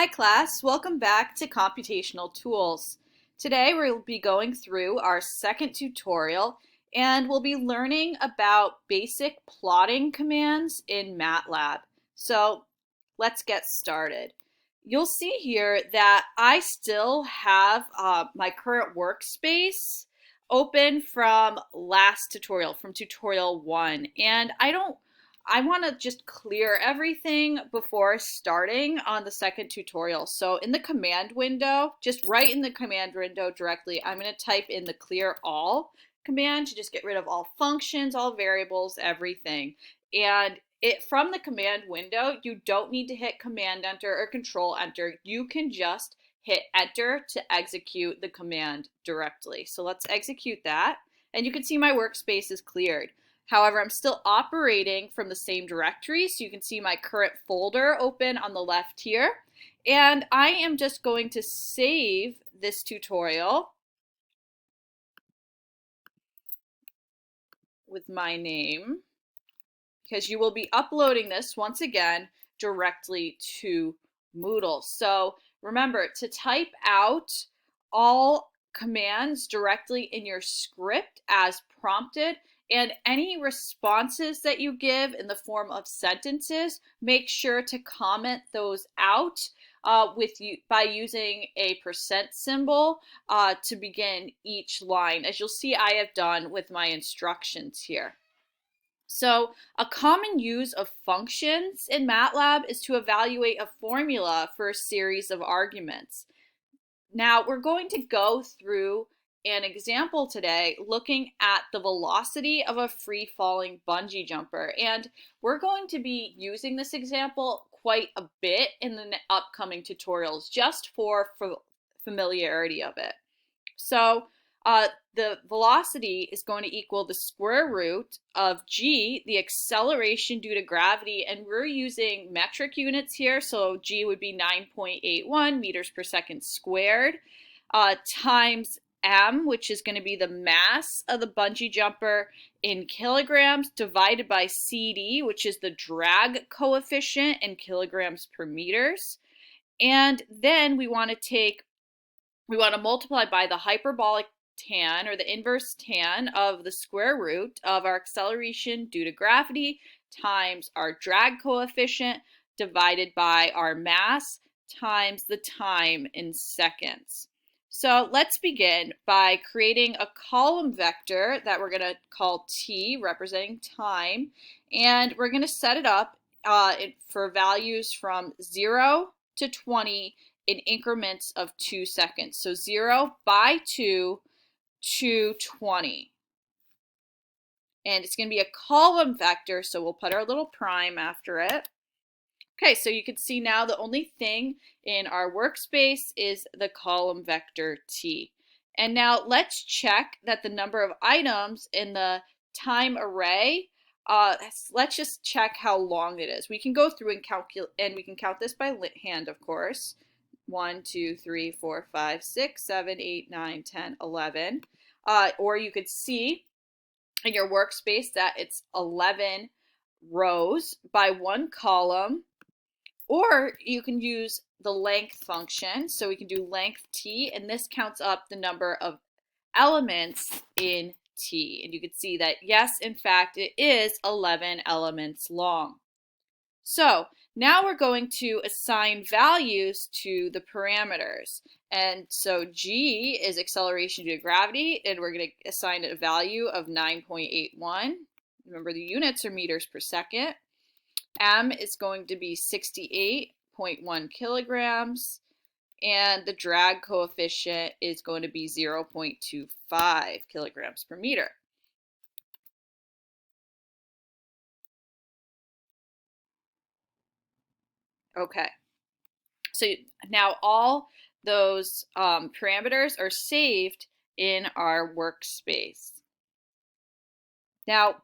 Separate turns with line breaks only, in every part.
Hi class, welcome back to Computational Tools. Today we'll be going through our second tutorial and we'll be learning about basic plotting commands in MATLAB. So let's get started. You'll see here that I still have my current workspace open from last tutorial, from tutorial 1, and I want to just clear everything before starting on the second tutorial. So in the command window, just right in the command window directly, I'm going to type in the clear all command to just get rid of all functions, all variables, everything. And from the command window, you don't need to hit command enter or control enter. You can just hit enter to execute the command directly. So let's execute that. And you can see my workspace is cleared. However, I'm still operating from the same directory, so you can see my current folder open on the left here. And I am just going to save this tutorial with my name, because you will be uploading this once again directly to Moodle. So remember to type out all commands directly in your script as prompted. And any responses that you give in the form of sentences, make sure to comment those out by using a % symbol to begin each line, as you'll see I have done with my instructions here. So a common use of functions in MATLAB is to evaluate a formula for a series of arguments. Now we're going to go through an example today looking at the velocity of a free-falling bungee jumper, and we're going to be using this example quite a bit in the upcoming tutorials just for familiarity of it. So the velocity is going to equal the square root of g, the acceleration due to gravity, and we're using metric units here, so g would be 9.81 meters per second squared, times m, which is going to be the mass of the bungee jumper in kilograms, divided by cd, which is the drag coefficient in kilograms per meters. And then we want to multiply by the hyperbolic tan, or the inverse tan, of the square root of our acceleration due to gravity times our drag coefficient divided by our mass times the time in seconds. So let's begin by creating a column vector that we're going to call t, representing time, and we're going to set it up for values from 0 to 20 in increments of 2 seconds. So 0 by 2 to 20. And it's going to be a column vector, so we'll put our little prime after it. Okay, so you can see now the only thing in our workspace is the column vector t. And now let's check that the number of items in the time array, let's just check how long it is. We can go through and calculate, and we can count this by hand, of course. 1, 2, 3, 4, 5, 6, 7, 8, 9, 10, 11. Or you could see in your workspace that it's 11 rows by one column. Or you can use the length function. So we can do length t, and this counts up the number of elements in t. And you can see that, yes, in fact, it is 11 elements long. So now we're going to assign values to the parameters. And so g is acceleration due to gravity, and we're going to assign it a value of 9.81. Remember, the units are meters per second. M is going to be 68.1 kilograms, and the drag coefficient is going to be 0.25 kilograms per meter. Okay, so now all those parameters are saved in our workspace. Now,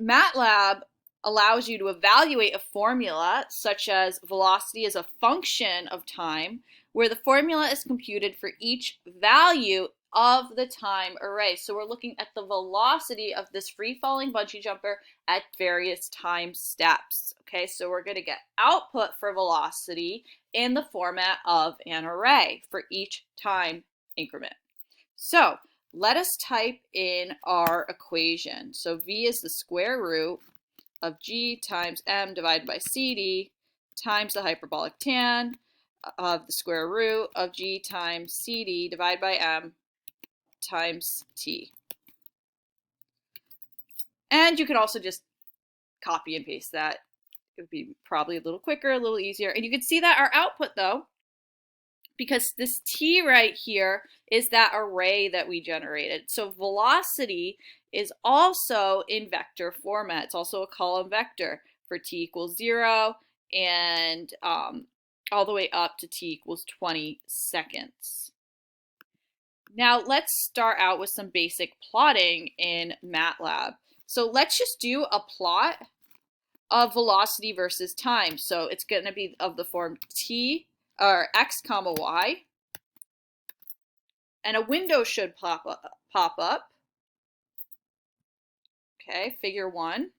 MATLAB allows you to evaluate a formula such as velocity as a function of time, where the formula is computed for each value of the time array. So we're looking at the velocity of this free-falling bungee jumper at various time steps. Okay, so we're going to get output for velocity in the format of an array for each time increment. So let us type in our equation. So v is the square root of g times m divided by cd times the hyperbolic tan of the square root of g times cd divided by m times t. And you could also just copy and paste that. It would be probably a little quicker, a little easier. And you can see that our output, though, because this t right here is that array that we generated. So velocity is also in vector format. It's also a column vector for t equals 0 and all the way up to t equals 20 seconds. Now let's start out with some basic plotting in MATLAB. So let's just do a plot of velocity versus time. So it's going to be of the form t or x comma y, and a window should pop up. Okay, figure 1,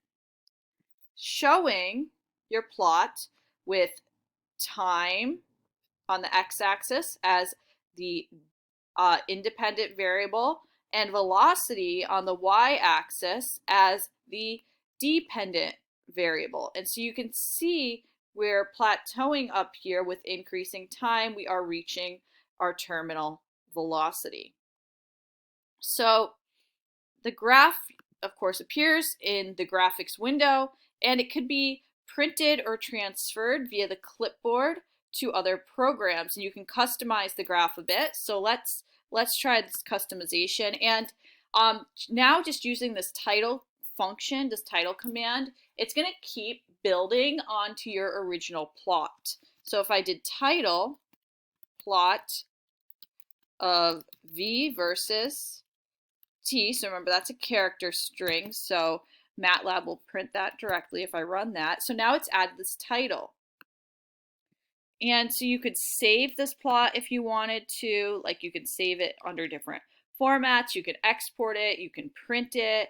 showing your plot with time on the x-axis as the independent variable and velocity on the y-axis as the dependent variable. And so you can see we're plateauing up here with increasing time. We are reaching our terminal velocity. So the graph, of course, appears in the graphics window, and it could be printed or transferred via the clipboard to other programs, and you can customize the graph a bit. So let's try this customization. And now just using this title function, this title command, it's going to keep building onto your original plot. So if I did title plot of v versus t, so remember that's a character string, so MATLAB will print that directly if I run that. So now it's added this title. And so you could save this plot if you wanted to, like you could save it under different formats, you could export it, you can print it,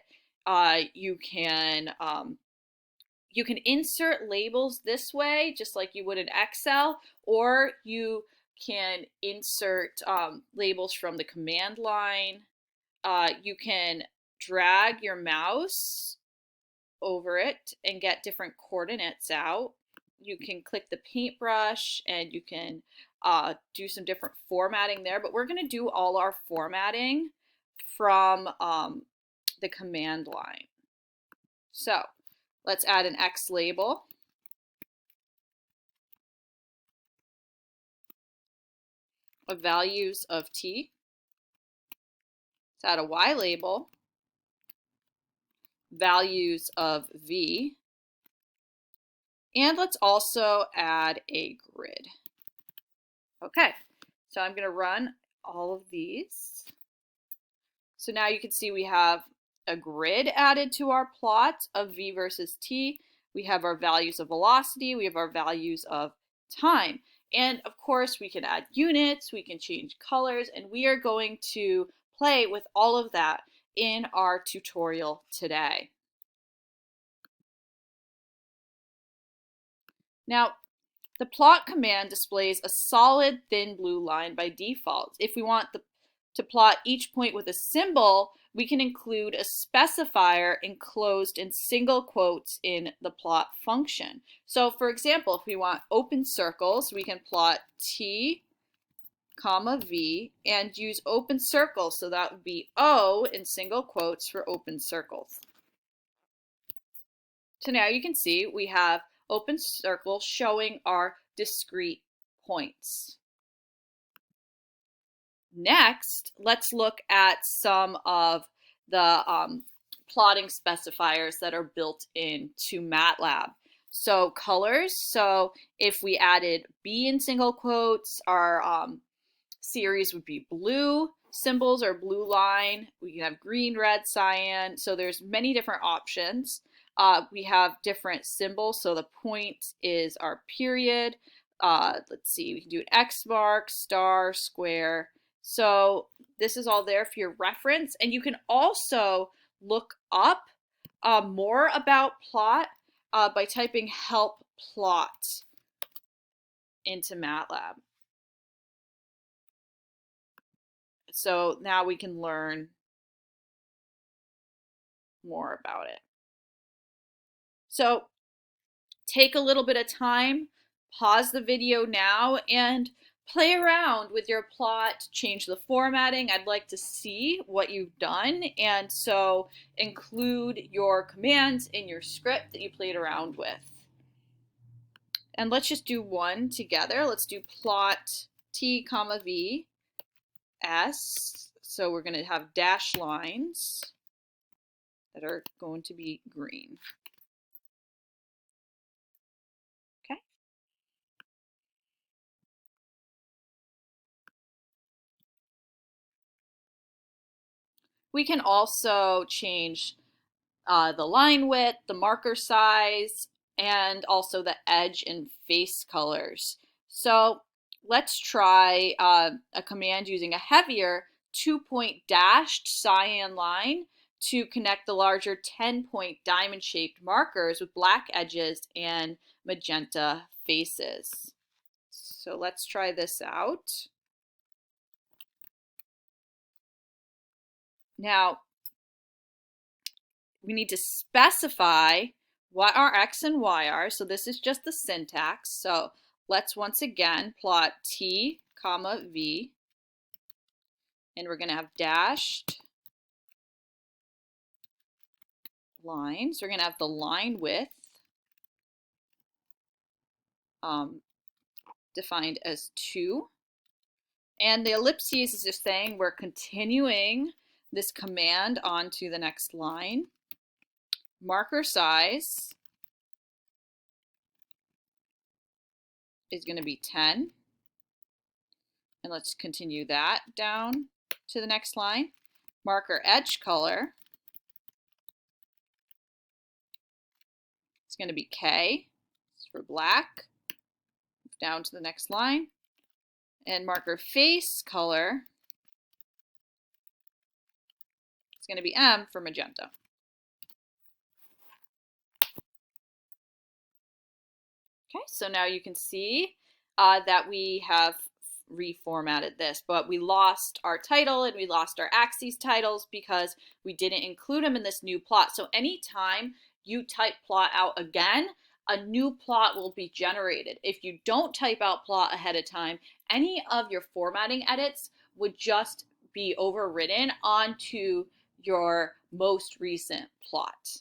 you can insert labels this way, just like you would in Excel, or you can insert labels from the command line. You can drag your mouse over it and get different coordinates out. You can click the paintbrush and you can do some different formatting there, but we're going to do all our formatting from the command line. So let's add an X label. Of values of t. Let's add a Y label. Values of v. And let's also add a grid. Okay, so I'm going to run all of these. So now you can see we have a grid added to our plot of v versus t. We have our values of velocity. We have our values of time. And of course, we can add units, we can change colors, and we are going to play with all of that in our tutorial today. Now, the plot command displays a solid thin blue line by default. If we want to plot each point with a symbol, we can include a specifier enclosed in single quotes in the plot function. So for example, if we want open circles, we can plot t, comma v, and use open circles. So that would be O in single quotes for open circles. So now you can see we have open circles showing our discrete points. Next, let's look at some of the plotting specifiers that are built into MATLAB. So colors, so if we added B in single quotes, our series would be blue. Symbols are blue line. We can have green, red, cyan. So there's many different options. We have different symbols. So the point is our period. Let's see, we can do an X mark, star, square. So this is all there for your reference. And you can also look up more about plot by typing help plot into MATLAB. So now we can learn more about it. So take a little bit of time, pause the video now, and play around with your plot, change the formatting. I'd like to see what you've done, and so include your commands in your script that you played around with. And let's just do one together. Let's do plot t comma v s. So we're going to have dashed lines that are going to be green. Okay. We can also change the line width, the marker size, and also the edge and face colors. So let's try a command using a heavier 2-point dashed cyan line to connect the larger 10-point diamond-shaped markers with black edges and magenta faces. So let's try this out. Now, we need to specify what our x and y are. So this is just the syntax. So let's once again plot t comma v, and we're going to have dashed lines. We're going to have the line width defined as 2. And the ellipses is just saying we're continuing this command onto the next line. Marker size is going to be 10. And let's continue that down to the next line. Marker edge color is going to be K. It's for black. Down to the next line. And marker face color is going to be M for magenta. Okay, so now you can see that we have reformatted this, but we lost our title and we lost our axes titles because we didn't include them in this new plot. So anytime you type plot out again, a new plot will be generated. If you don't type out plot ahead of time, any of your formatting edits would just be overridden onto your most recent plot.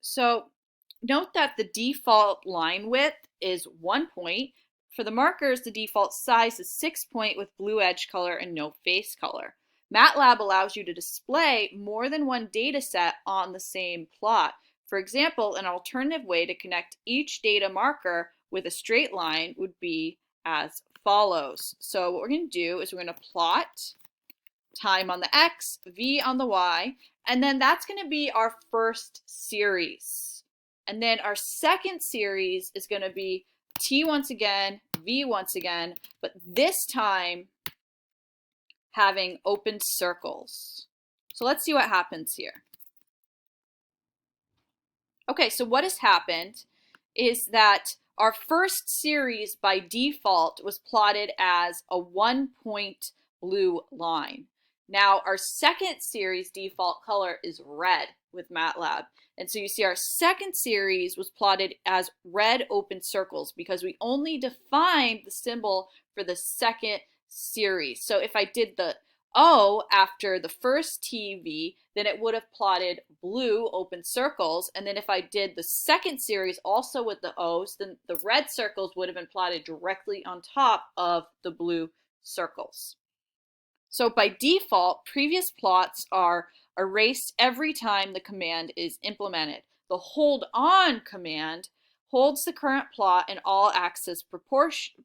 So note that the default line width is 1 point. For the markers, the default size is 6 point with blue edge color and no face color. MATLAB allows you to display more than one data set on the same plot. For example, an alternative way to connect each data marker with a straight line would be as follows. So what we're going to do is we're going to plot time on the x, v on the y, and then that's going to be our first series. And then our second series is going to be t once again, v once again, but this time having open circles. So let's see what happens here. Okay, so what has happened is that our first series by default was plotted as a 1 point blue line. Now our second series default color is red with MATLAB. And so you see our second series was plotted as red open circles because we only defined the symbol for the second series. So if I did the O after the first TV, then it would have plotted blue open circles. And then if I did the second series also with the O's, then the red circles would have been plotted directly on top of the blue circles. So by default, previous plots are erased every time the command is implemented. The hold on command holds the current plot and all axis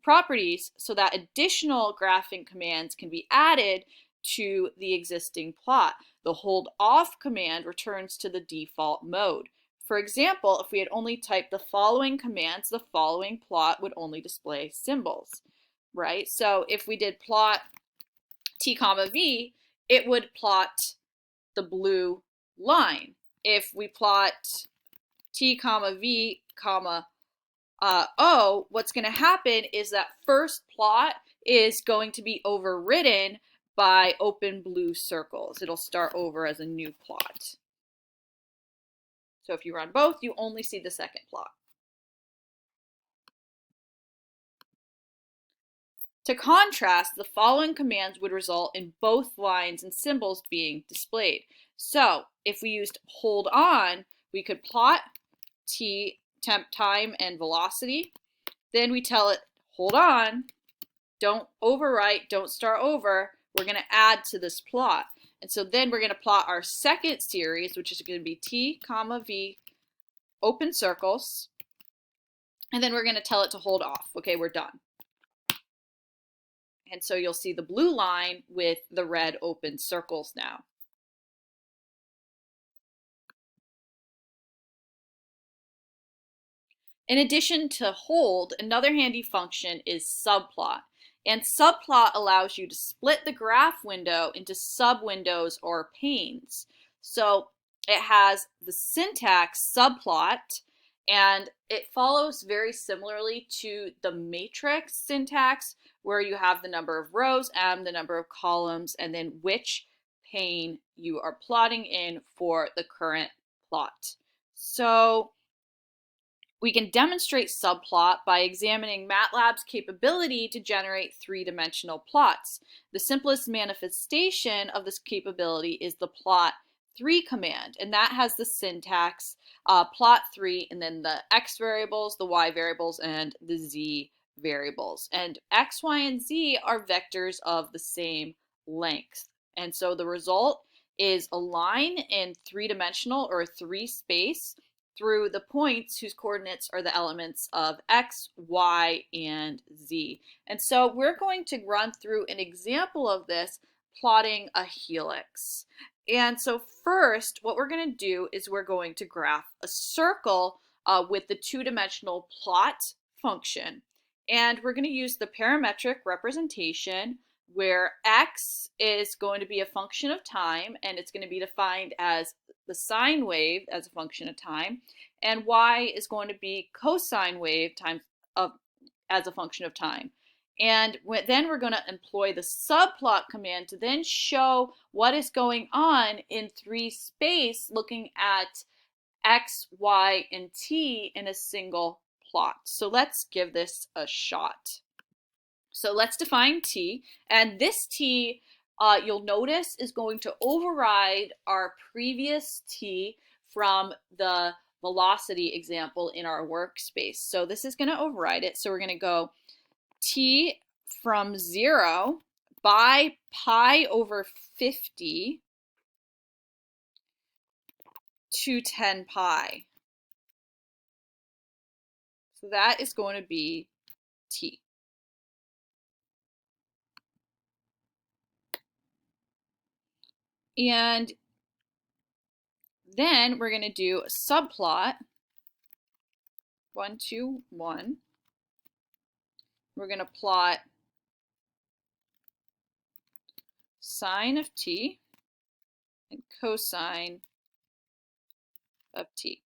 properties so that additional graphing commands can be added to the existing plot. The hold off command returns to the default mode. For example, if we had only typed the following commands, the following plot would only display symbols, right? So if we did plot t comma v, it would plot the blue line. If we plot t comma v comma O, what's going to happen is that first plot is going to be overridden by open blue circles. It'll start over as a new plot. So if you run both, you only see the second plot. To contrast, the following commands would result in both lines and symbols being displayed. So if we used hold on, we could plot t, temp, time, and velocity. Then we tell it, hold on, don't overwrite, don't start over. We're going to add to this plot. And so then we're going to plot our second series, which is going to be t, comma, v, open circles. And then we're going to tell it to hold off. Okay, we're done. And so you'll see the blue line with the red open circles now. In addition to hold, another handy function is subplot. And subplot allows you to split the graph window into sub-windows or panes. So it has the syntax subplot, and it follows very similarly to the matrix syntax, where you have the number of rows, m, the number of columns, and then which pane you are plotting in for the current plot. So we can demonstrate subplot by examining MATLAB's capability to generate three-dimensional plots. The simplest manifestation of this capability is the plot3 command, and that has the syntax plot3 and then the x variables, the y variables, and the z variables. And x, y, and z are vectors of the same length. And so the result is a line in three-dimensional or three space through the points whose coordinates are the elements of x, y, and z. And so we're going to run through an example of this plotting a helix. And so first, what we're going to do is we're going to graph a circle with the two-dimensional plot function. And we're going to use the parametric representation where x is going to be a function of time, and it's going to be defined as the sine wave as a function of time, and y is going to be cosine wave times as a function of time. And then we're going to employ the subplot command to then show what is going on in three space, looking at x, y, and t in a single plot. So let's give this a shot. So let's define t, and this t, you'll notice, is going to override our previous t from the velocity example in our workspace. So this is going to override it. So we're going to go t from 0 by pi over 50 to 10 pi. So that is going to be t. And then we're going to do a subplot 1, 2, 1. We're going to plot sine of t and cosine of t.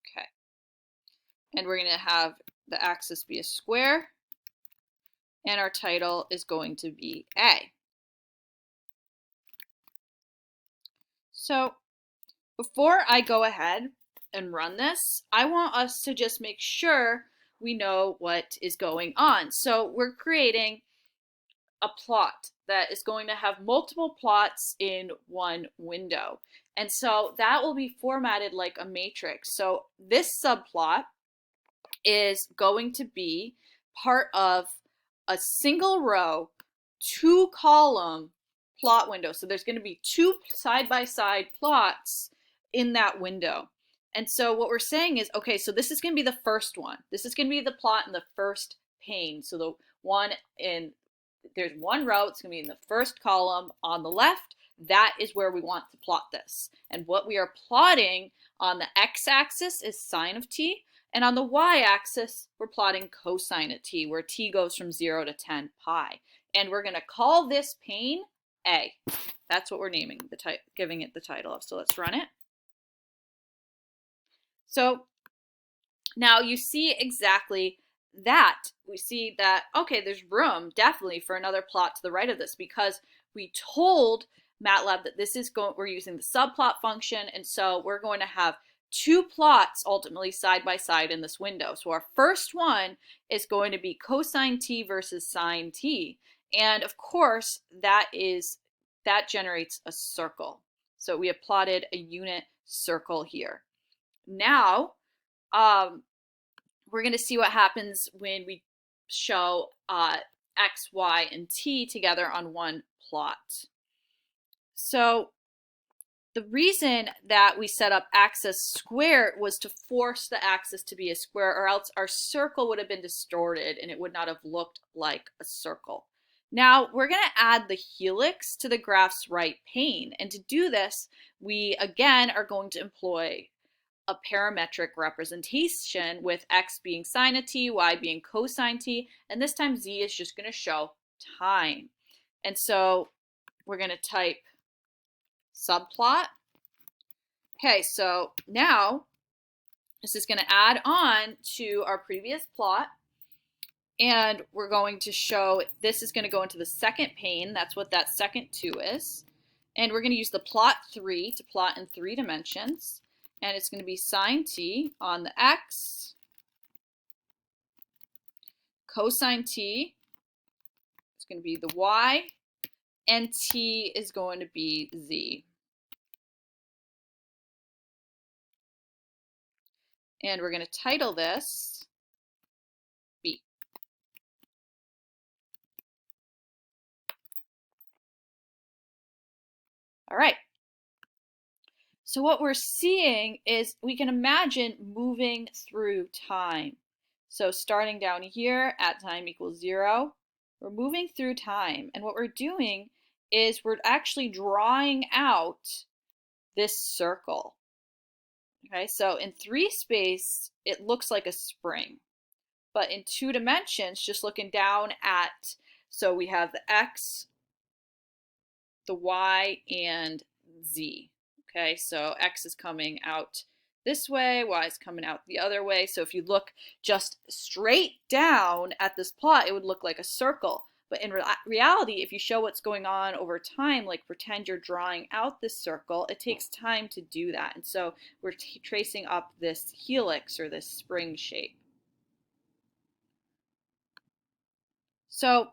Okay. And we're going to have the axis be a square, and our title is going to be A. So before I go ahead and run this, I want us to just make sure we know what is going on. So we're creating a plot that is going to have multiple plots in one window. And so that will be formatted like a matrix. So this subplot is going to be part of a single row, two column plot window. So there's going to be two side-by-side plots in that window. And so what we're saying is, okay, so this is going to be the first one. This is going to be the plot in the first pane. So the one in, there's one row, it's going to be in the first column on the left. That is where we want to plot this. And what we are plotting on the x-axis is sine of t. And on the y-axis, we're plotting cosine of t, where t goes from 0 to 10 pi. And we're going to call this pane A. That's what we're naming, giving it the title of. So let's run it. So now you see exactly that. We see that, okay, there's room definitely for another plot to the right of this because we told MATLAB that this is we're using the subplot function, and so we're going to have two plots ultimately side by side in this window. So our first one is going to be cosine t versus sine t. And of course, that generates a circle. So we have plotted a unit circle here. Now, we're going to see what happens when we show x, y, and t together on one plot. So the reason that we set up axis square was to force the axis to be a square, or else our circle would have been distorted and it would not have looked like a circle. Now we're going to add the helix to the graph's right pane, and to do this we again are going to employ a parametric representation with x being sine of t, y being cosine t, and this time z is just going to show time. And so we're going to type subplot. Okay, so now this is going to add on to our previous plot, and we're going to show this is going to go into the second pane. That's what that second 2 is. And we're going to use the plot 3 to plot in 3 dimensions. And it's going to be sine t on the x, cosine t is going to be the y, and t is going to be z. And we're going to title this B. All right. So what we're seeing is we can imagine moving through time. So starting down here at time equals 0, we're moving through time. And what we're doing is we're actually drawing out this circle. Okay, so in 3 space, it looks like a spring. But in 2 dimensions, just looking down at, so we have the x, the y, and z. Okay, so x is coming out this way, y is coming out the other way. So if you look just straight down at this plot, it would look like a circle. But in reality, if you show what's going on over time, like pretend you're drawing out this circle, it takes time to do that. And so we're tracing up this helix or this spring shape. So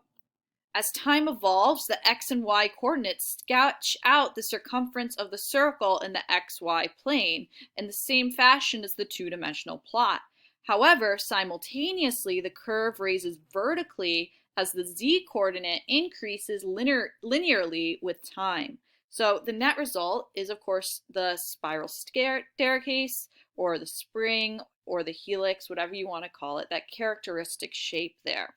as time evolves, the x and y coordinates sketch out the circumference of the circle in the xy plane in the same fashion as the two-dimensional plot. However, simultaneously, the curve raises vertically as the z-coordinate increases linearly with time. So the net result is, of course, the spiral staircase, or the spring, or the helix, whatever you want to call it, that characteristic shape there.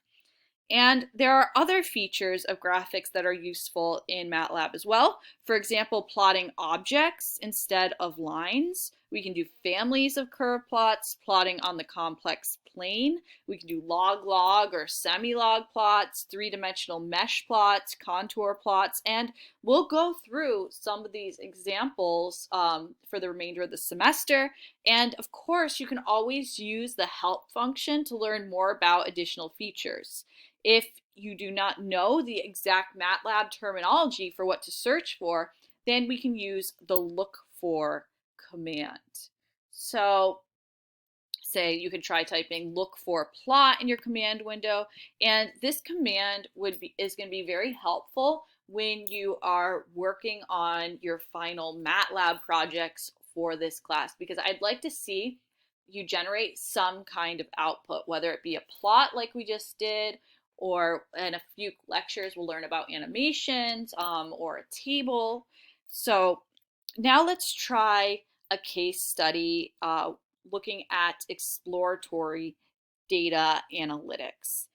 And there are other features of graphics that are useful in MATLAB as well. For example, plotting objects instead of lines. We can do families of curve plots, plotting on the complex plane. We can do log-log or semi-log plots, 3-dimensional mesh plots, contour plots, and we'll go through some of these examples for the remainder of the semester. And of course, you can always use the help function to learn more about additional features. If you do not know the exact MATLAB terminology for what to search for, then we can use the look for command. So say you can try typing look for plot in your command window, and this command is going to be very helpful when you are working on your final MATLAB projects for this class, because I'd like to see you generate some kind of output, whether it be a plot like we just did, or in a few lectures we'll learn about animations or a table. So now let's try a case study looking at exploratory data analytics.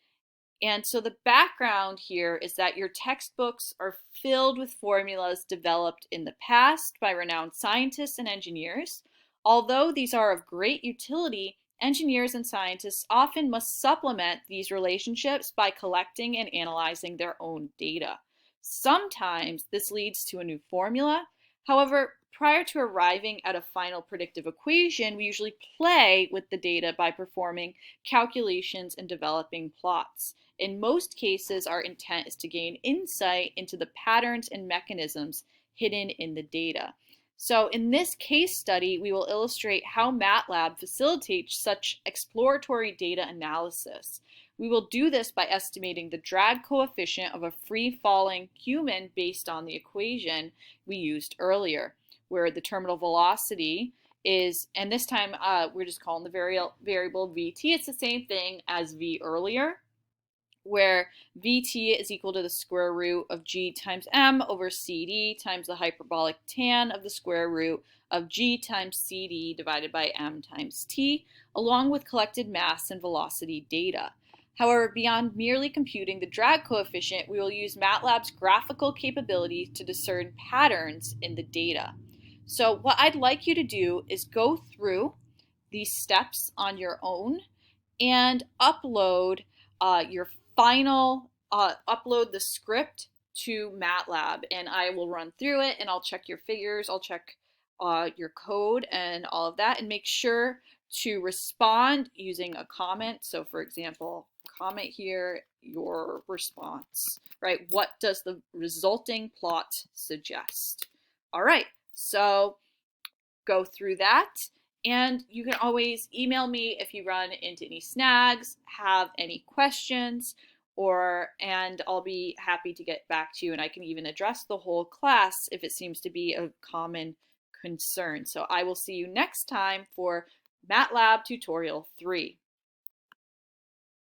And so the background here is that your textbooks are filled with formulas developed in the past by renowned scientists and engineers. Although these are of great utility, engineers and scientists often must supplement these relationships by collecting and analyzing their own data. Sometimes this leads to a new formula. However, prior to arriving at a final predictive equation, we usually play with the data by performing calculations and developing plots. In most cases, our intent is to gain insight into the patterns and mechanisms hidden in the data. So in this case study, we will illustrate how MATLAB facilitates such exploratory data analysis. We will do this by estimating the drag coefficient of a free-falling human based on the equation we used earlier, where the terminal velocity is, and this time we're just calling the variable vt. It's the same thing as v earlier, where vt is equal to the square root of g times m over cd times the hyperbolic tan of the square root of g times cd divided by m times t, along with collected mass and velocity data. However, beyond merely computing the drag coefficient, we will use MATLAB's graphical capabilities to discern patterns in the data. So what I'd like you to do is go through these steps on your own and upload upload the script to MATLAB, and I will run through it and I'll check your figures, I'll check your code and all of that, and make sure to respond using a comment. So for example, comment here your response, right? What does the resulting plot suggest? All right, so go through that. And you can always email me if you run into any snags, have any questions, and I'll be happy to get back to you, and I can even address the whole class if it seems to be a common concern. So I will see you next time for MATLAB tutorial 3.